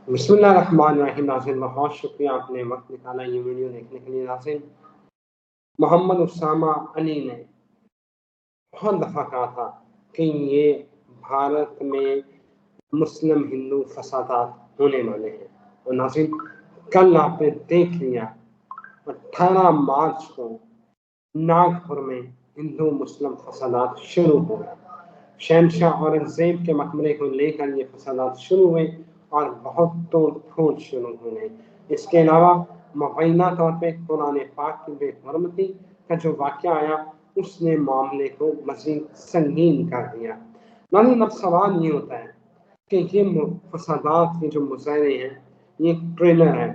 بسم اللہ الرحمن الرحیم. ناظرین بہت شکریہ آپ نے وقت نکالا یہ ویڈیو دیکھنے کے لیے. ناظرین محمد اسامہ علی نے بہت دفعہ کہا تھا کہ یہ بھارت میں مسلم ہندو فسادات ہونے والے ہیں، اور ناظرین کل آپ نے دیکھ لیا 18 مارچ کو ناگپور میں ہندو مسلم فسادات شروع ہو گئے. شہنشاہ اورنگزیب کے مقبرے کو لے کر یہ فسادات شروع ہوئے اور بہت توڑ پھوڑ شروع ہو گئی. اس کے علاوہ مبینہ طور پہ قرآن پاک کی بے حرمتی کا جو واقعہ آیا اس نے معاملے کو مزید سنگین کر دیا. ناظرین اب سوال یہ ہوتا ہے کہ یہ فسادات کے جو مظاہرے ہیں یہ ٹریلر ہے،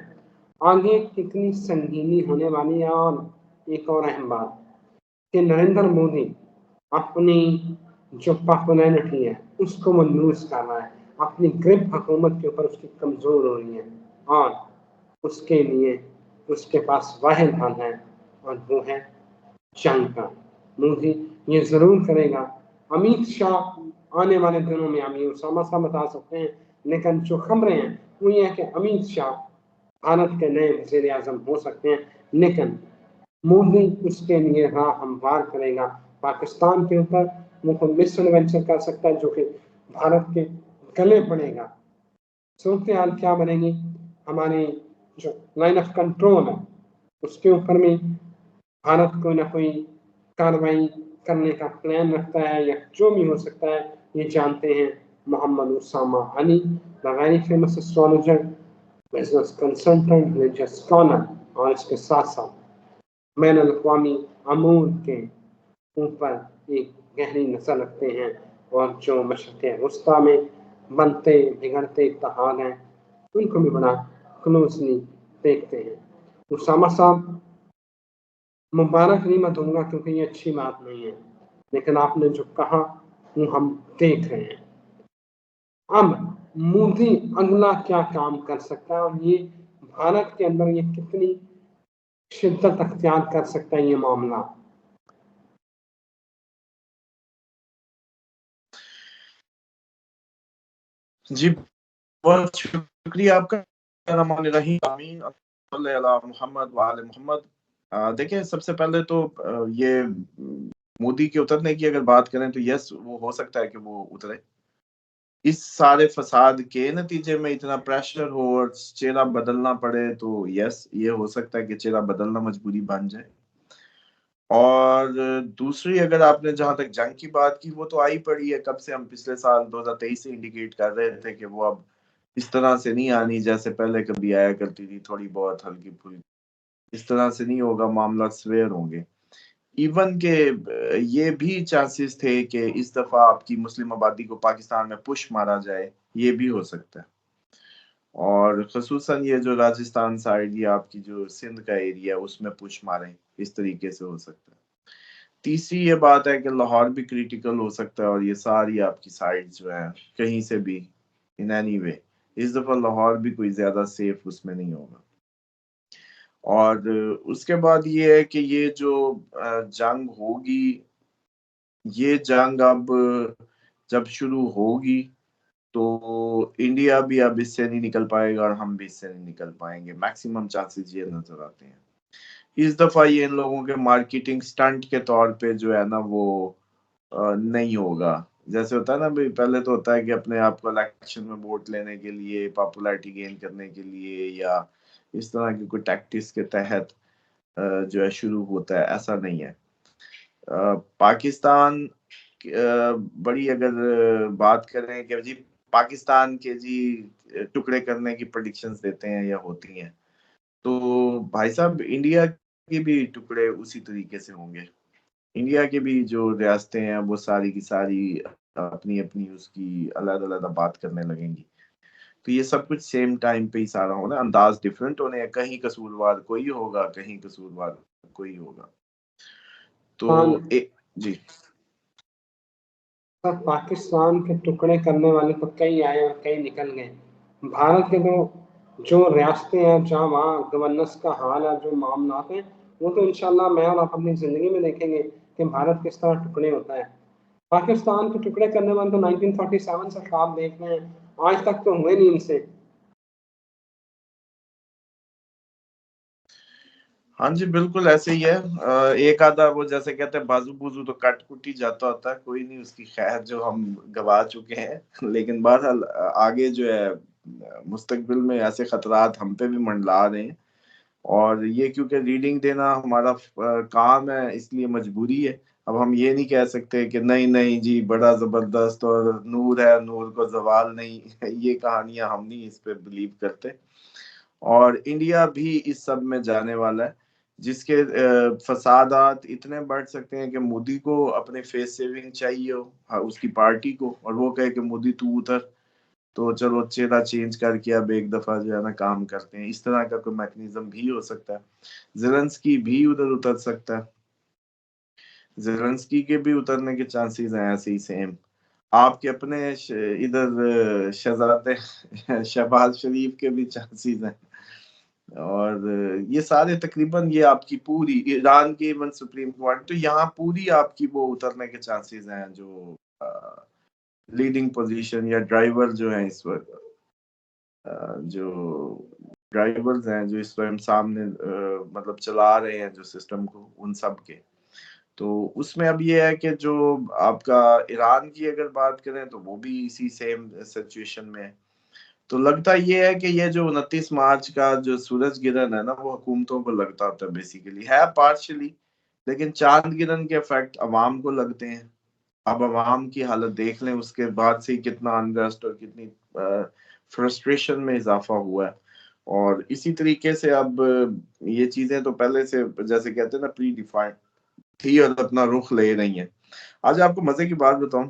آگے کتنی سنگینی ہونے والی ہے. اور ایک اور اہم بات کہ نریندر مودی اپنی جو پاپولرٹی ہے اس کو وہ لوز کر رہا ہے، اپنی گرپ حکومت کے اوپر اس کی کمزور ہو رہی ہے، اور اس کے لیے اس کے پاس واحد حل ہے اور وہ ہے جنگ کا. مودی یہ ضرور کرے گا. امیت شاہ آنے والے دنوں میں ہم یہ اسامہ صاحب بتا سکتے ہیں، لیکن جو خبریں ہیں وہ یہ ہے کہ امیت شاہ بھارت کے نئے وزیر اعظم ہو سکتے ہیں، لیکن مودی اس کے لیے راہ ہموار کرے گا. پاکستان کے اوپر وہ کوئی مس انوینشن کر سکتا ہے جو کہ بھارت کے گلے پڑے گا. صورتحال کیا بنے گی؟ ہماری جو لائن آف کنٹرول ہے اس کے اوپر میں بھارت کوئی نہ کوئی کاروائی کرنے کا پلان رکھتا ہے یا جو بھی ہو سکتا ہے. یہ جانتے ہیں Muhammad Usama Ali, the very famous astrologer, business consultant, religious scholar, اور اس کے ساتھ ساتھ بین الاقوامی امور کے اوپر ایک گہری نظر رکھتے ہیں، اور جو مشرق وسطیٰ میں بنتے بگڑتے اتحاد ہیں ان کو بھی بڑا کلوزلی دیکھتے ہیں. اسامہ صاحب مبارک نہیں میں دوں گا کیونکہ یہ اچھی بات نہیں ہے، لیکن آپ نے جو کہا وہ ہم دیکھ رہے ہیں. اب مودی اگلا کیا کام کر سکتا ہے اور یہ بھارت کے اندر یہ کتنی شدت اختیار کر سکتا ہے یہ معاملہ؟ جی بہت شکریہ آپ کا. الرحمن الرحیم، آمین صلی اللہ محمد وآل محمد. دیکھیں سب سے پہلے تو یہ مودی کے اترنے کی اگر بات کریں تو یس وہ ہو سکتا ہے کہ وہ اترے. اس سارے فساد کے نتیجے میں اتنا پریشر ہو اور چہرہ بدلنا پڑے تو یس یہ ہو سکتا ہے کہ چہرہ بدلنا مجبوری بن جائے. اور دوسری اگر آپ نے جہاں تک جنگ کی بات کی وہ تو آئی پڑی ہے کب سے. ہم پچھلے سال 2023 سے انڈیکیٹ کر رہے تھے کہ وہ اب اس طرح سے نہیں آنی جیسے پہلے کبھی آیا کرتی تھی، تھوڑی بہت ہلکی پھلکی. اس طرح سے نہیں ہوگا، معاملہ سویر ہوں گے. ایون کہ یہ بھی چانسز تھے کہ اس دفعہ آپ کی مسلم آبادی کو پاکستان میں پش مارا جائے، یہ بھی ہو سکتا ہے. اور خصوصاً یہ جو راجستھان سائڈ یا آپ کی جو سندھ کا ایریا اس میں پش ماریں، اس طریقے سے ہو سکتا ہے. تیسری یہ بات ہے کہ لاہور بھی کریٹیکل ہو سکتا ہے، اور یہ ساری آپ کی سائڈ جو ہیں کہیں سے بھی ان اینی وے اس دفعہ لاہور بھی کوئی زیادہ سیف اس میں نہیں ہوگا. اور اس کے بعد یہ ہے کہ یہ جو جنگ ہوگی، یہ جنگ اب جب شروع ہوگی تو انڈیا بھی اب اس سے نہیں نکل پائے گا اور ہم بھی اس سے نہیں نکل پائیں گے. میکسیمم چانسز یہ نظر آتے ہیں. اس دفعہ یہ ان لوگوں کے مارکیٹنگ سٹنٹ کے طور پہ جو ہے نا وہ نہیں ہوگا. جیسے ہوتا ہے نا بھائی، پہلے تو ہوتا ہے کہ اپنے آپ کو الیکشن میں ووٹ لینے کے لیے، پاپولیرٹی گین کرنے کے لیے یا اس طرح کی کوئی ٹیکٹکس کے تحت جو ہے شروع ہوتا ہے. ایسا نہیں ہے. پاکستان بڑی اگر بات کریں کہ جی پاکستان کے جی ٹکڑے کرنے کی پریڈکشنز دیتے ہیں یا ہوتی ہیں، تو بھائی صاحب انڈیا کے بھی ٹکڑے اسی طریقے سے ہوں گے. انڈیا کے بھی جو ریاستیں ہیں وہ ساری کی ساری اپنی اپنی اس کی علیحدہ علیحدہ بات کرنے لگیں گی. تو یہ سب کچھ سیم ٹائم پہ ہی سارا ہونا، انداز ڈیفرنٹ ہونے ہیں. کہیں قصوروار کوئی ہوگا، کہیں قصوروار کوئی ہوگا. تو جی پاکستان کے ٹکڑے کرنے والے تو کئی آئے اور کئی نکل گئے. بھارت کے جو ریاستیں ہیں جہاں وہاں گورننس کا حال ہے، جو معاملات ہیں، وہ تو انشاءاللہ میں اور آپ اپنی زندگی میں دیکھیں گے کہ بھارت کس طرح ٹکڑے ہوتا ہے. پاکستان کے ٹکڑے کرنے والے تو 1947 سے خواب دیکھ رہے ہیں، آج تک تو ہوئے نہیں ان سے. ہاں جی بالکل ایسے ہی ہے. ایک آدھا وہ جیسے کہتے ہیں بازو بوزو تو کٹ کٹی جاتا ہوتا ہے, کوئی نہیں اس کی خیر جو ہم گوا چکے ہیں. لیکن بہرحال آگے جو ہے مستقبل میں ایسے خطرات ہم پہ بھی منڈلا رہے ہیں, اور یہ کیونکہ ریڈنگ دینا ہمارا کام ہے اس لیے مجبوری ہے. اب ہم یہ نہیں کہہ سکتے کہ نہیں نہیں جی بڑا زبردست اور نور ہے, نور کو زوال نہیں. یہ کہانیاں ہم نہیں اس پہ بلیو کرتے. اور انڈیا بھی اس سب میں جانے والا ہے, جس کے فسادات اتنے بڑھ سکتے ہیں کہ مودی کو اپنے فیس سیونگ چاہیے ہو اس کی پارٹی کو, اور وہ کہے کہ مودی تو اتر, تو چلو چہرہ چینج کر کے اب ایک دفعہ جو ہے نا کام کرتے ہیں. اس طرح کا کوئی میکنزم بھی ہو سکتا ہے. زیلنسکی بھی ادھر اتر سکتا ہے, زیلنسکی کے بھی اترنے کے چانسز ہیں ایسے ہی سیم. آپ کے اپنے ادھر شہزادے شہباز شریف کے بھی چانسز ہیں, اور یہ سارے تقریباً یہ آپ کی پوری ایران کی ایون سپریم کورٹ, تو یہاں پوری آپ کی وہ اترنے کے چانسز ہیں جو لیڈنگ پوزیشن یا ڈرائیور جو ہیں اس وقت, جو ڈرائیورز ہیں جو اس وقت سامنے مطلب چلا رہے ہیں جو سسٹم کو, ان سب کے. تو اس میں اب یہ ہے کہ جو آپ کا ایران کی اگر بات کریں تو وہ بھی اسی سیم سچویشن میں ہے. تو لگتا یہ ہے کہ یہ جو 29 مارچ کا جو سورج گرہن ہے نا وہ حکومتوں کو لگتا ہوتا ہے, بیسیکلی ہے پارشلی, لیکن چاند گرہن کے افیکٹ عوام کو لگتے ہیں. اب عوام کی حالت دیکھ لیں, اس کے بعد سے کتنا انریسٹ اور کتنی فرسٹریشن میں اضافہ ہوا ہے. اور اسی طریقے سے اب یہ چیزیں تو پہلے سے جیسے کہتے ہیں نا پری ڈیفائنڈ تھی اور اپنا رخ لے رہی ہیں. آج آپ کو مزے کی بات بتاؤں,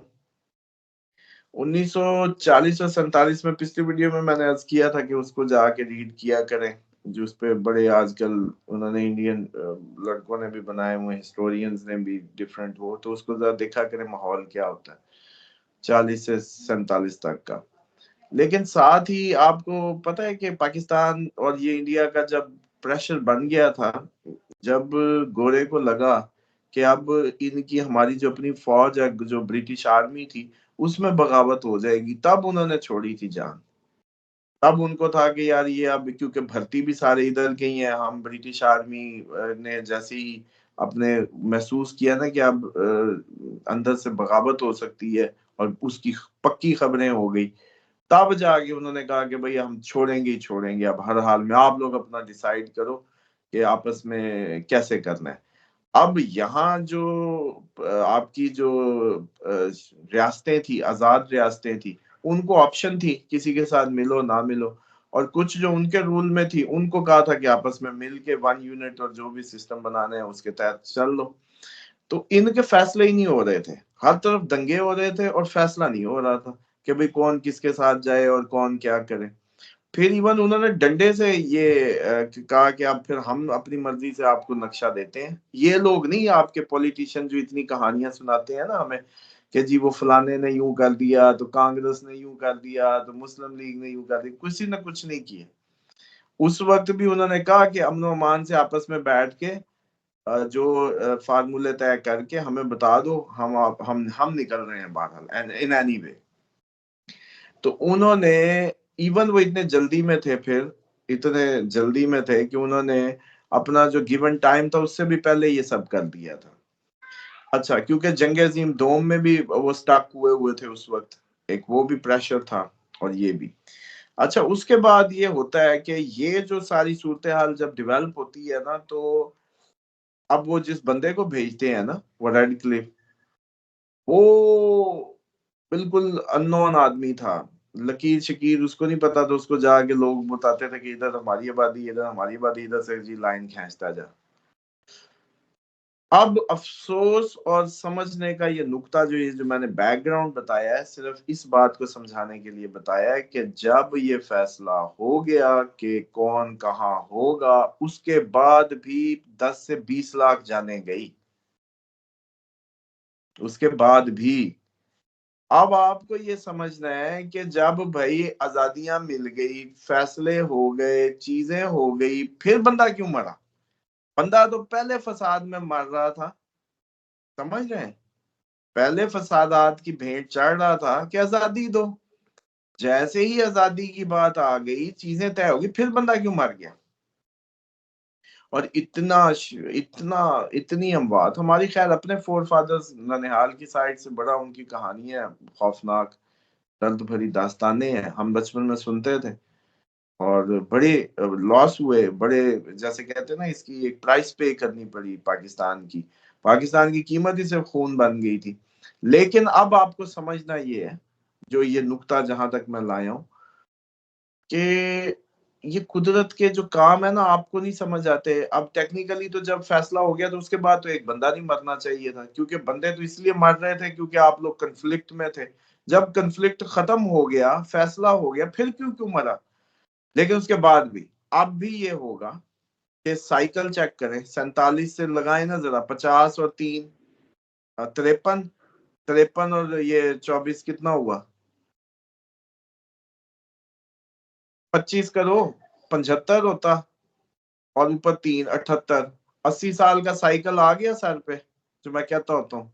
1940 اور 47 میں پچھلی ویڈیو میں نے عرض کیا تھا کہ اس کو جا کے ریڈ کیا کریں, جو اس پہ بڑے آج کل انہوں نے انڈین لڑکوں نے بھی بنائے ہوئے, ہسٹورینز نے بھی ڈفرینٹ ہو, تو اس کو ذرا دیکھا کریں ماحول کیا ہوتا ہے 40 سے 47 تک کا. لیکن ساتھ ہی آپ کو پتہ ہے کہ پاکستان اور یہ انڈیا کا جب پریشر بن گیا تھا, جب گورے کو لگا کہ اب ان کی ہماری جو اپنی فوج ہے جو برٹش آرمی تھی اس میں بغاوت ہو جائے گی, تب انہوں نے چھوڑی تھی جان. تب ان کو تھا کہ یار یہ اب کیونکہ بھرتی بھی سارے ادھر کے ہی ہیں, ہم برٹش آرمی نے جیسے ہی اپنے محسوس کیا نا کہ اب اندر سے بغاوت ہو سکتی ہے اور اس کی پکی خبریں ہو گئی, تب جا کے انہوں نے کہا کہ بھئی ہم چھوڑیں گے ہی چھوڑیں گے, اب ہر حال میں آپ لوگ اپنا ڈیسائیڈ کرو کہ آپس میں کیسے کرنا ہے. اب یہاں جو آپ کی جو ریاستیں تھی, آزاد ریاستیں تھی, ان کو آپشن تھی کسی کے ساتھ ملو نہ ملو, اور کچھ جو ان کے رول میں تھی ان کو کہا تھا کہ آپس میں مل کے 1 یونٹ اور جو بھی سسٹم بنانے ہیں اس کے تحت چل لو. تو ان کے فیصلے ہی نہیں ہو رہے تھے, ہر طرف دنگے ہو رہے تھے اور فیصلہ نہیں ہو رہا تھا کہ بھئی کون کس کے ساتھ جائے اور کون کیا کرے. پھر ایون انہوں نے ڈنڈے سے یہ کہا کہ اب پھر ہم اپنی مرضی سے آپ کو نقشہ دیتے ہیں. یہ لوگ نہیں, آپ کے پولیٹیشین جو اتنی کہانیاں سناتے ہیں نا ہمیں کہ جی وہ فلانے نے یوں کر دیا, تو کانگریس نے یوں کر دیا, تو مسلم لیگ نے یوں کر دیا, کسی نے کچھ نہیں کیا. اس وقت بھی انہوں نے کہا کہ امن و امان سے آپس میں بیٹھ کے جو فارمولے طے کر کے ہمیں بتا دو, ہم نکل رہے ہیں بہرحال ان اینی وے. تو انہوں نے ایون وہ اتنے جلدی میں تھے, پھر اتنے جلدی میں تھے کہ انہوں نے اپنا جو گیون ٹائم تھا اس سے بھی پہلے یہ سب کر دیا تھا. اچھا کیونکہ جنگ عظیم دوم میں بھی وہ سٹاک ہوئے تھے اس وقت, ایک وہ بھی پریشر تھا اور یہ بھی. اچھا اس کے بعد یہ ہوتا ہے کہ یہ جو ساری صورتحال جب ڈیولپ ہوتی ہے نا, تو اب وہ جس بندے کو بھیجتے ہیں نا وہ ریڈ کلف, وہ بالکل انون آدمی تھا, لکیر شکیر اس کو نہیں پتا, تو اس کو جا کے لوگ بتاتے تھے کہ ادھر ہماری آبادی, ادھر ہماری آبادی, ادھر سے جی لائن کھینچتا جا. اب افسوس اور سمجھنے کا یہ نقطہ جو میں نے بیک گراؤنڈ بتایا ہے, صرف اس بات کو سمجھانے کے لیے بتایا ہے کہ جب یہ فیصلہ ہو گیا کہ کون کہاں ہوگا, اس کے بعد بھی 10 سے 20 لاکھ جانیں گئی, اس کے بعد بھی. اب آپ کو یہ سمجھنا ہے کہ جب بھائی آزادیاں مل گئی, فیصلے ہو گئے, چیزیں ہو گئی, پھر بندہ کیوں مرا؟ بندہ تو پہلے فساد میں مر رہا تھا, سمجھ رہے ہیں, پہلے فسادات کی بھیٹ چڑھ رہا تھا کہ آزادی دو. جیسے ہی آزادی کی بات آ گئی, چیزیں طے ہوگی, پھر بندہ کیوں مر گیا؟ اور اتنی اموات. ہماری خیر اپنے فور فادرز ننہال کی سائڈ سے بڑا ان کی کہانی ہے، خوفناک درد بھری داستانیں ہیں، ہم بچپن میں سنتے تھے اور بڑے لاس ہوئے، بڑے جیسے کہتے ہیں نا اس کی ایک پرائس پے کرنی پڑی پاکستان کی قیمت ہی صرف خون بن گئی تھی. لیکن اب آپ کو سمجھنا یہ ہے، جو یہ نقطہ جہاں تک میں لایا ہوں، کہ یہ قدرت کے جو کام ہے نا آپ کو نہیں سمجھ آتے. اب ٹیکنیکلی تو جب فیصلہ ہو گیا تو اس کے بعد تو ایک بندہ نہیں مرنا چاہیے تھا، کیونکہ بندے تو اس لیے مر رہے تھے کیونکہ آپ لوگ کنفلکٹ میں تھے. جب کنفلکٹ ختم ہو گیا، فیصلہ ہو گیا، پھر کیوں مرا. لیکن اس کے بعد بھی اب بھی یہ ہوگا کہ سائیکل چیک کریں، 47 سے لگائیں نا ذرا، 50 اور 3 53 اور یہ 24 کتنا ہوا؟ 25 کرو 75 ہوتا، اور اوپر 3 78. 80 سال کا سائیکل آ گیا سر پہ، جو میں کہتا ہوتا ہوں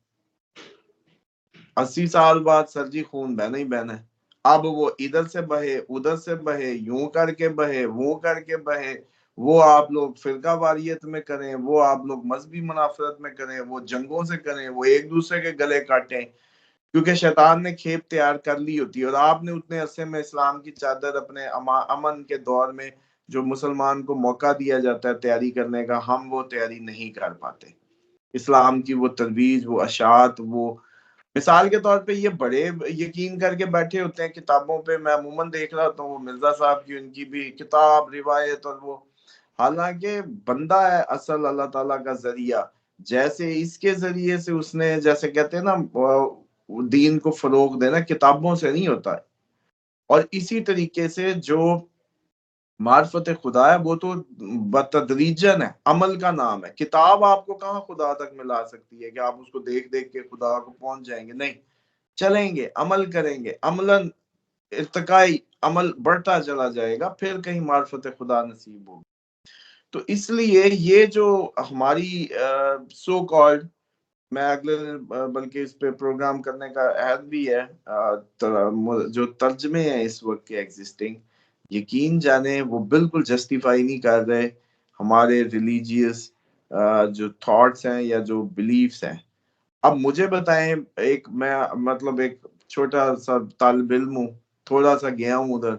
80 سال بعد سر جی خون بہنا ہی بہنا ہے. اب وہ ادھر سے بہے، ادھر سے بہے، یوں کر کے بہے، وہ کر کے بہے، وہ آپ لوگ فرقہ واریت میں کریں، وہ آپ لوگ مذہبی منافرت میں کریں، وہ جنگوں سے کریں، وہ ایک دوسرے کے گلے کاٹیں، کیونکہ شیطان نے کھیپ تیار کر لی ہوتی ہے. اور آپ نے اتنے عرصے میں اسلام کی چادر اپنے امن کے دور میں جو مسلمان کو موقع دیا جاتا ہے تیاری کرنے کا، ہم وہ تیاری نہیں کر پاتے. اسلام کی وہ ترویج، وہ اشاعت، وہ مثال کے طور پہ یہ بڑے یقین کر کے بیٹھے ہوتے ہیں کتابوں پہ. میں عموماً دیکھ رہا ہوتا ہوں وہ مرزا صاحب کی ان کی بھی کتاب روایت، اور وہ حالانکہ بندہ ہے اصل اللہ تعالیٰ کا ذریعہ. جیسے اس کے ذریعے سے اس نے، جیسے کہتے ہیں نا دین کو فروغ دینا کتابوں سے نہیں ہوتا ہے. اور اسی طریقے سے جو معرفت خدا ہے وہ تو بتدریجن ہے، عمل کا نام ہے. کتاب آپ کو کہاں خدا تک ملا سکتی ہے کہ آپ اس کو دیکھ کے خدا کو پہنچ جائیں گے. نہیں، چلیں گے، عمل کریں گے، عملاً ارتقائی عمل بڑھتا چلا جائے گا، پھر کہیں معرفت خدا نصیب ہوگی. تو اس لیے یہ جو ہماری سو کالڈ، میں اگلے بلکہ اس پہ پروگرام کرنے کا عہد بھی ہے، جو ترجمے ہیں اس وقت کے ایگزسٹنگ، یقین جانے وہ بالکل جسٹیفائی نہیں کر رہے ہمارے ریلیجیس جو تھاٹس ہیں یا جو بلیفس ہیں. اب مجھے بتائیں، میں مطلب ایک چھوٹا سا طالب علم ہوں، تھوڑا سا گیا ہوں ادھر،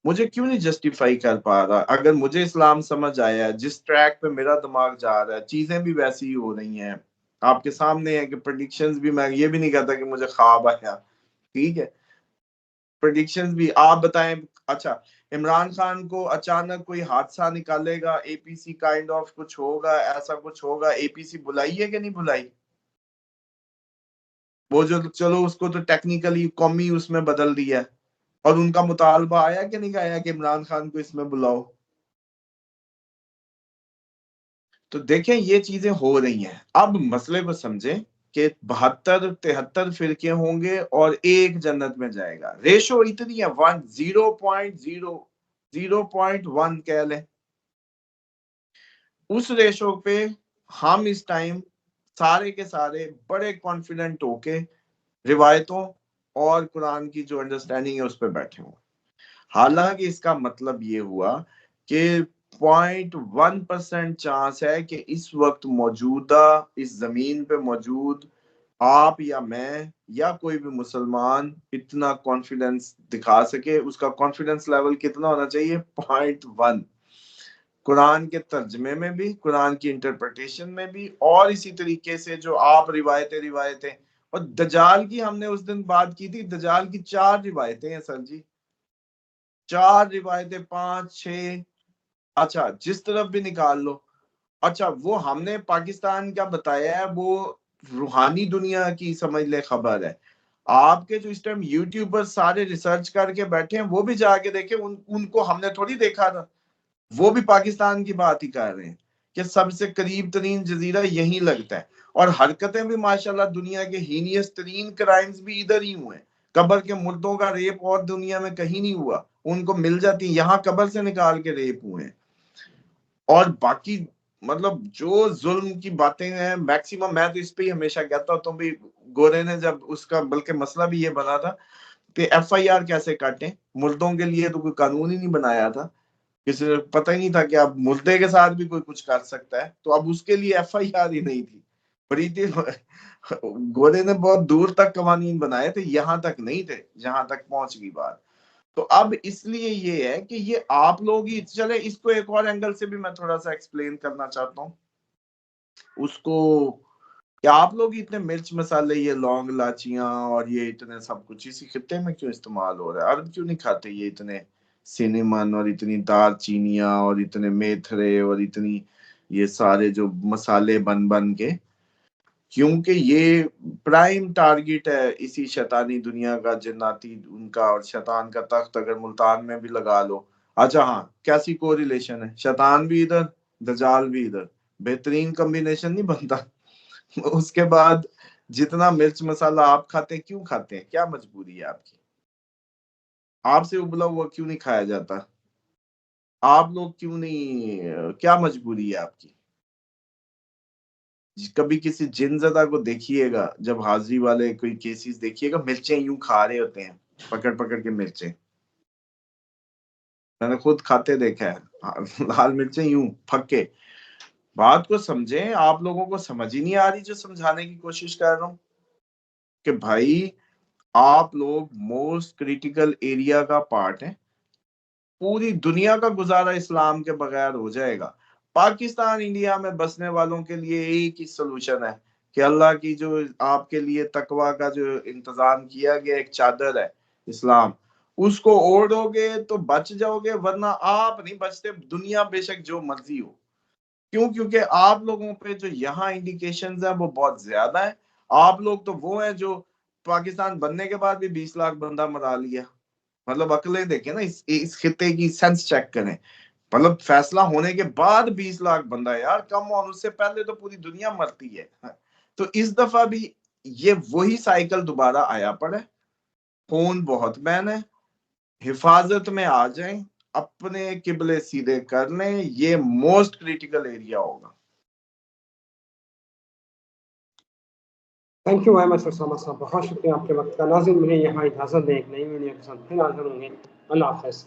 مجھے کیوں نہیں جسٹیفائی کر پا رہا؟ اگر مجھے اسلام سمجھ آیا ہے، جس ٹریک پہ میرا دماغ جا رہا ہے، چیزیں بھی ویسی ہی ہو رہی ہیں آپ کے سامنے ہے کہ پریڈکشنز بھی، میں یہ بھی نہیں کہتا کہ مجھے خواب آیا، ٹھیک ہے، پریڈکشنز بھی آپ بتائیں. اچھا، عمران خان کو اچانک کوئی حادثہ نکالے گا، اے پی سی کائنڈ آف کچھ ہوگا، ایسا کچھ ہوگا، اے پی سی بلائی ہے کہ نہیں بلائی؟ وہ جو چلو اس کو تو ٹیکنیکلی قومی اس میں بدل دیا ہے، اور ان کا مطالبہ آیا کہ نہیں آیا کہ عمران خان کو اس میں بلاؤ؟ تو دیکھیں یہ چیزیں ہو رہی ہیں. اب مسئلے کو سمجھیں کہ 72-73 فرقے ہوں گے اور ایک جنت میں جائے گا. ریشو اتنی ہے 0.1 کہہ لیں. اس ریشو پہ ہم اس ٹائم سارے کے سارے بڑے کانفیڈنٹ ہو کے روایتوں اور قرآن کی جو انڈرسٹینڈنگ ہے اس پہ بیٹھے ہوں. حالانکہ اس کا مطلب یہ ہوا کہ 0.1% چانس ہے کہ اس وقت موجودہ اس زمین پہ موجود آپ یا میں یا کوئی بھی مسلمان اتنا کانفیڈنس دکھا سکے. اس کا کانفیڈنس لیول کتنا ہونا چاہیے؟ 0.1. قرآن کے ترجمے میں بھی، قرآن کی انٹرپریٹیشن میں بھی، اور اسی طریقے سے جو آپ روایتیں. اور دجال کی ہم نے اس دن بات کی تھی، دجال کی 4 روایتیں ہیں سر جی، 4 روایتیں، 5 6، اچھا جس طرف بھی نکال لو. اچھا وہ ہم نے پاکستان کا بتایا ہے، وہ روحانی دنیا کی سمجھ لے خبر ہے. آپ کے جو اس ٹائم یوٹیوبر سارے ریسرچ کر کے بیٹھے ہیں، وہ بھی جا کے دیکھیں، ان کو ہم نے تھوڑی دیکھا تھا، وہ بھی پاکستان کی بات ہی کر رہے ہیں کہ سب سے قریب ترین جزیرہ یہی لگتا ہے. اور حرکتیں بھی ماشاءاللہ دنیا کے ہینیس ترین کرائمز بھی ادھر ہی ہوئے ہیں. قبر کے مردوں کا ریپ اور دنیا میں کہیں نہیں ہوا، ان کو مل جاتی، یہاں قبر سے نکال کے ریپ ہوئے ہیں. اور باقی مطلب جو ظلم کی باتیں ہیں میکسیمم، میں تو اس پہ ہی ہمیشہ کہتا ہوں. تو بھی گورے نے جب اس کا بلکہ مسئلہ بھی یہ بنا تھا کہ ایف آئی آر کیسے کاٹیں، مردوں کے لیے تو کوئی قانون ہی نہیں بنایا تھا. کسی کو پتہ ہی نہیں تھا کہ اب مردے کے ساتھ بھی کوئی کچھ کر سکتا ہے، تو اب اس کے لیے ایف آئی آر ہی نہیں تھی. پریتی گورے نے بہت دور تک قوانین بنائے تھے، یہاں تک نہیں تھے جہاں تک پہنچ گئی بات. تو اب اس لیے یہ ہے کہ یہ آپ لوگ ہی چلے. اس کو ایک اور اینگل سے بھی میں تھوڑا سا ایکسپلین کرنا چاہتا ہوں اس کو، کہ آپ لوگ اتنے مرچ مسالے، یہ لونگ لاچیاں اور یہ اتنے سب کچھ اسی خطے میں کیوں استعمال ہو رہا ہے؟ عرب کیوں نہیں کھاتے یہ اتنے سینیمن اور اتنی دار چینیاں اور اتنے میتھرے اور اتنی یہ سارے جو مسالے بن کے؟ کیونکہ یہ پرائم ٹارگٹ ہے اسی شیطانی دنیا کا، جناتی ان کا، اور شیطان کا تخت اگر ملتان میں بھی لگا لو. اچھا ہاں، کیسی کو ریلیشن ہے، شیطان بھی ادھر دجال بھی ادھر، بہترین کمبینیشن نہیں بنتا؟ اس کے بعد جتنا مرچ مسالہ آپ کھاتے ہیں، کیوں کھاتے ہیں؟ کیا مجبوری ہے آپ کی؟ آپ سے ابلا ہوا کیوں نہیں کھایا جاتا؟ آپ لوگ کیوں نہیں، کیا مجبوری ہے آپ کی؟ کبھی کسی جن زدہ کو دیکھیے گا جب حاضری والے کوئی کیسز دیکھیے گا، مرچیں یوں کھا رہے ہوتے ہیں، پکڑ پکڑ کے مرچیں. میں نے خود کھاتے دیکھا ہے لال مرچیں یوں پھک کے. بات کو سمجھیں، آپ لوگوں کو سمجھ ہی نہیں آ رہی جو سمجھانے کی کوشش کر رہا ہوں کہ بھائی آپ لوگ موسٹ کریٹیکل ایریا کا پارٹ ہیں. پوری دنیا کا گزارا اسلام کے بغیر ہو جائے گا. پاکستان انڈیا میں بسنے والوں کے لیے ایک ہی سلوشن ہے کہ اللہ کی جو آپ کے لیے تقوی کا جو انتظام کیا گیا ایک چادر ہے اسلام، اس کو اوڑھو گے تو بچ جاؤ گے، ورنہ آپ نہیں بچتے، دنیا بے شک جو مرضی ہو. کیوں؟ کیونکہ آپ لوگوں پہ جو یہاں انڈیکیشنز ہیں وہ بہت زیادہ ہیں. آپ لوگ تو وہ ہیں جو پاکستان بننے کے بعد بھی 20 لاکھ بندہ مرا لیا. مطلب عقلیں دیکھیں نا، اس خطے کی سینس چیک کریں. مطلب فیصلہ ہونے کے بعد 20 لاکھ بندہ، یار کم آن، اس سے پہلے تو پوری دنیا مرتی ہے. تو اس دفعہ بھی یہ وہی سائیکل دوبارہ آیا پڑا ہے. خون بہت بہن ہے، حفاظت میں آ جائیں، اپنے قبلے سیدھے کر لیں، یہ موسٹ کریٹیکل ایریا ہوگا. Thank you very much Osama صاحب، بہت شکریہ آپ کے وقت کا. ناظرین مجھے یہاں اجازت دیں، ایک نئی ویڈیو کے ساتھ پھر حاضر ہوں گے. اللہ حافظ.